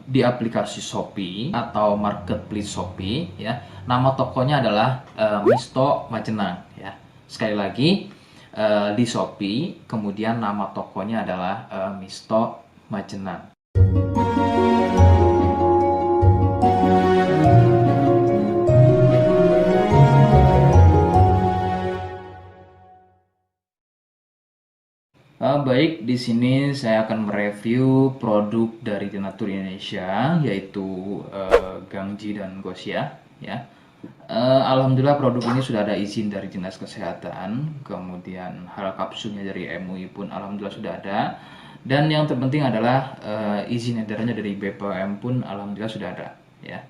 di aplikasi Shopee atau marketplace Shopee ya. Nama tokonya adalah Misto Majenang ya. Sekali lagi di Shopee, kemudian nama tokonya adalah Misto Majenang. Baik, di sini saya akan mereview produk dari Denatur Indonesia, yaitu Gangji dan Gosia. Ya, alhamdulillah produk ini sudah ada izin dari Dinas Kesehatan, kemudian hal kapsulnya dari MUI pun alhamdulillah sudah ada, dan yang terpenting adalah izin edarnya dari BPOM pun alhamdulillah sudah ada. Ya.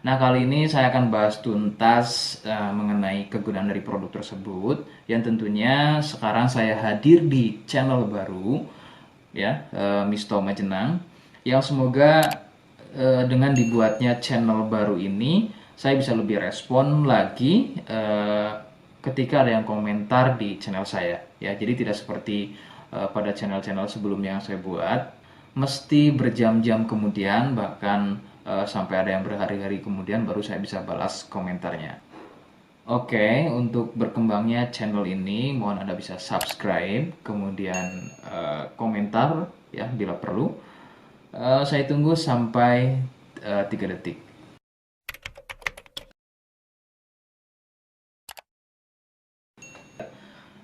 Nah, kali ini saya akan bahas tuntas mengenai kegunaan dari produk tersebut, yang tentunya sekarang saya hadir di channel baru ya, Misto Majenang, yang semoga dengan dibuatnya channel baru ini saya bisa lebih respon lagi ketika ada yang komentar di channel saya ya. Jadi tidak seperti pada channel-channel sebelumnya yang saya buat, mesti berjam-jam kemudian, bahkan sampai ada yang berhari-hari kemudian baru saya bisa balas komentarnya. Oke, untuk berkembangnya channel ini mohon Anda bisa subscribe, kemudian komentar ya bila perlu. Saya tunggu sampai 3 detik.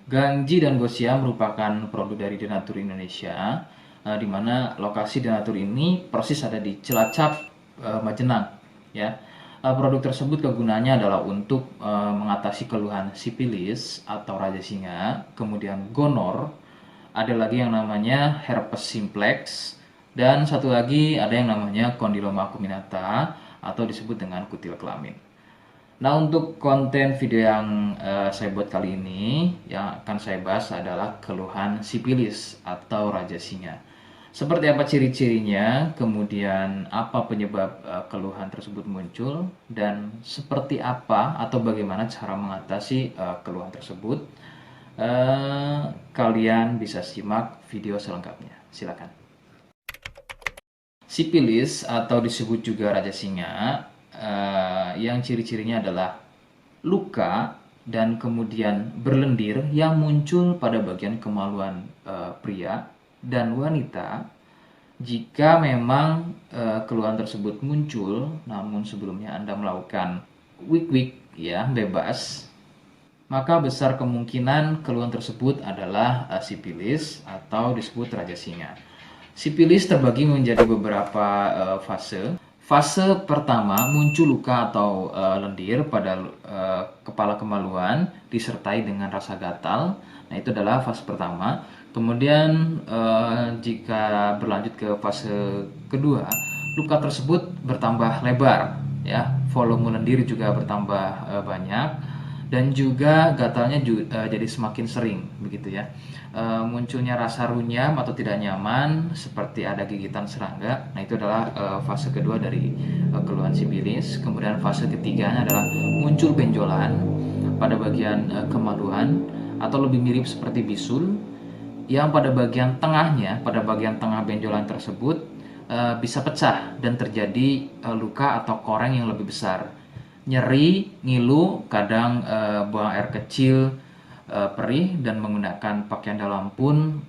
Gangji dan Gosia merupakan produk dari Denatur Indonesia, di mana lokasi Denatur ini persis ada di Cilacap, Majenang. Ya, produk tersebut kegunaannya adalah untuk mengatasi keluhan sipilis atau raja singa, kemudian gonor, ada lagi yang namanya herpes simplex, dan satu lagi ada yang namanya kondiloma acuminata atau disebut dengan kutil kelamin. Nah, untuk konten video yang saya buat kali ini, yang akan saya bahas adalah keluhan sipilis atau raja singa. Seperti apa ciri-cirinya, kemudian apa penyebab keluhan tersebut muncul, dan seperti apa atau bagaimana cara mengatasi keluhan tersebut. Kalian bisa simak video selengkapnya. Silakan. Sipilis atau disebut juga raja singa, yang ciri-cirinya adalah luka dan kemudian berlendir yang muncul pada bagian kemaluan pria dan wanita jika memang keluhan tersebut muncul namun sebelumnya Anda melakukan wik-wik ya bebas, maka besar kemungkinan keluhan tersebut adalah sipilis atau disebut raja singa. Sipilis terbagi menjadi beberapa fase. Fase pertama muncul luka atau lendir pada kepala kemaluan disertai dengan rasa gatal. Nah, itu adalah fase pertama. Kemudian jika berlanjut ke fase kedua, luka tersebut bertambah lebar, ya, volume lendir juga bertambah banyak, dan juga gatalnya jadi semakin sering, begitu ya. Munculnya rasa runyam atau tidak nyaman seperti ada gigitan serangga. Nah, itu adalah fase kedua dari keluhan sipilis. Kemudian fase ketiganya adalah muncul benjolan pada bagian kemaluan atau lebih mirip seperti bisul, yang pada bagian tengahnya, pada bagian tengah benjolan tersebut bisa pecah dan terjadi luka atau koreng yang lebih besar. Nyeri, ngilu, kadang buang air kecil, perih, dan menggunakan pakaian dalam pun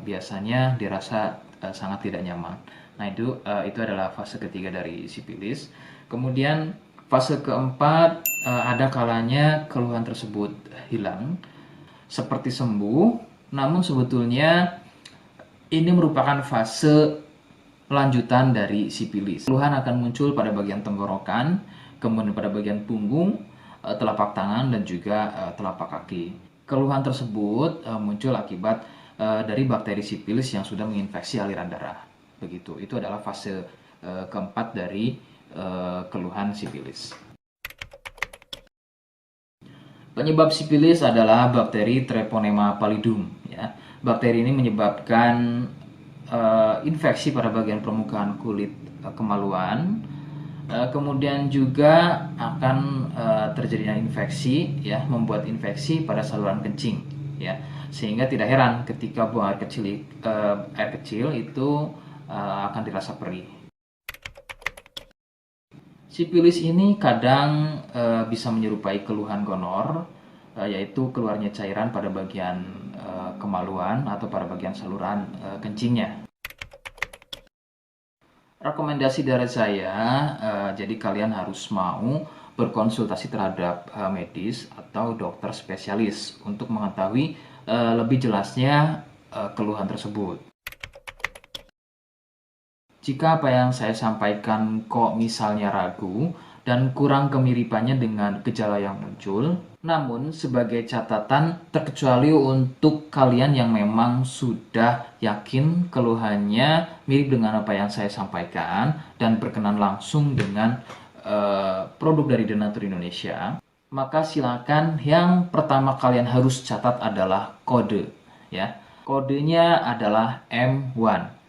biasanya dirasa sangat tidak nyaman. Nah, itu adalah fase ketiga dari sipilis. Kemudian fase keempat, ada kalanya keluhan tersebut hilang seperti sembuh, namun sebetulnya ini merupakan fase lanjutan dari sipilis. Keluhan akan muncul pada bagian tenggorokan, kemudian pada bagian punggung, telapak tangan, dan juga telapak kaki. Keluhan tersebut muncul akibat dari bakteri sipilis yang sudah menginfeksi aliran darah. Begitu. Itu adalah fase keempat dari keluhan sipilis. Penyebab sipilis adalah bakteri Treponema pallidum. Ya. Bakteri ini menyebabkan infeksi pada bagian permukaan kulit kemaluan. Kemudian juga akan terjadinya infeksi, ya, membuat infeksi pada saluran kencing, ya, sehingga tidak heran ketika buang air kecil itu akan dirasa perih. Sipilis ini kadang bisa menyerupai keluhan gonor, yaitu keluarnya cairan pada bagian kemaluan atau pada bagian saluran kencingnya. Rekomendasi dari saya, jadi kalian harus mau berkonsultasi terhadap medis atau dokter spesialis untuk mengetahui lebih jelasnya keluhan tersebut. Jika apa yang saya sampaikan kok misalnya ragu dan kurang kemiripannya dengan gejala yang muncul, namun sebagai catatan terkecuali untuk kalian yang memang sudah yakin keluhannya mirip dengan apa yang saya sampaikan dan berkenan langsung dengan produk dari Denatur Indonesia, maka silakan yang pertama kalian harus catat adalah kode, ya. Kodenya adalah M1.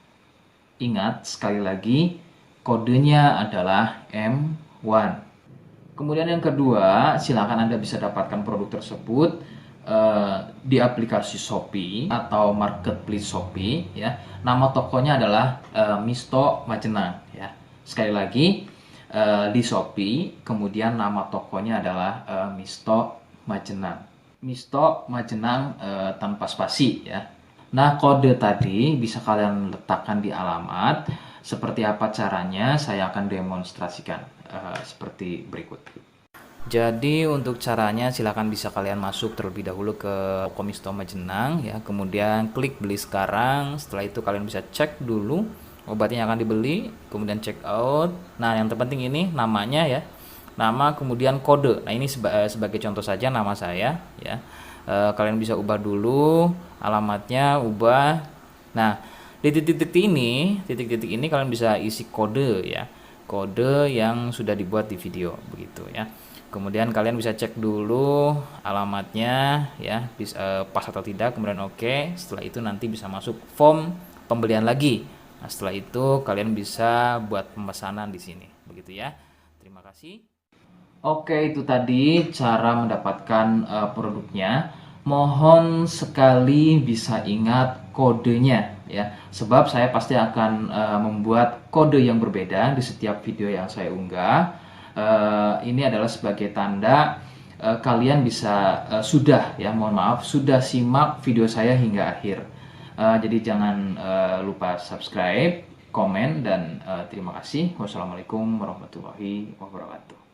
Ingat, sekali lagi, kodenya adalah M1. Kemudian yang kedua, silakan Anda bisa dapatkan produk tersebut di aplikasi Shopee atau marketplace Shopee. Ya. Nama tokonya adalah Misto Majenang. Ya. Sekali lagi, di Shopee, kemudian nama tokonya adalah Misto Majenang. Misto Majenang tanpa spasi, ya. Nah, kode tadi bisa kalian letakkan di alamat. Seperti apa caranya, saya akan demonstrasikan seperti berikut. Jadi untuk caranya silakan bisa kalian masuk terlebih dahulu ke toko Misto Majenang, ya. Kemudian klik beli sekarang. Setelah itu kalian bisa cek dulu obatnya yang akan dibeli, kemudian check out. Nah, yang terpenting ini namanya, ya. Nama kemudian kode. Nah, ini sebagai contoh saja nama saya, ya. Kalian bisa ubah dulu alamatnya, ubah. Nah, di titik-titik ini kalian bisa isi kode, ya, kode yang sudah dibuat di video begitu, ya. Kemudian kalian bisa cek dulu alamatnya, ya, bisa pas atau tidak, kemudian oke. Setelah itu nanti bisa masuk form pembelian lagi. Nah, setelah itu kalian bisa buat pemesanan di sini begitu, ya. Terima kasih. Oke, itu tadi cara mendapatkan produknya. Mohon sekali bisa ingat kodenya, ya. Sebab saya pasti akan membuat kode yang berbeda di setiap video yang saya unggah. Ini adalah sebagai tanda kalian bisa sudah, ya, mohon maaf, sudah simak video saya hingga akhir. Jadi jangan lupa subscribe, komen, dan terima kasih. Wassalamualaikum warahmatullahi wabarakatuh.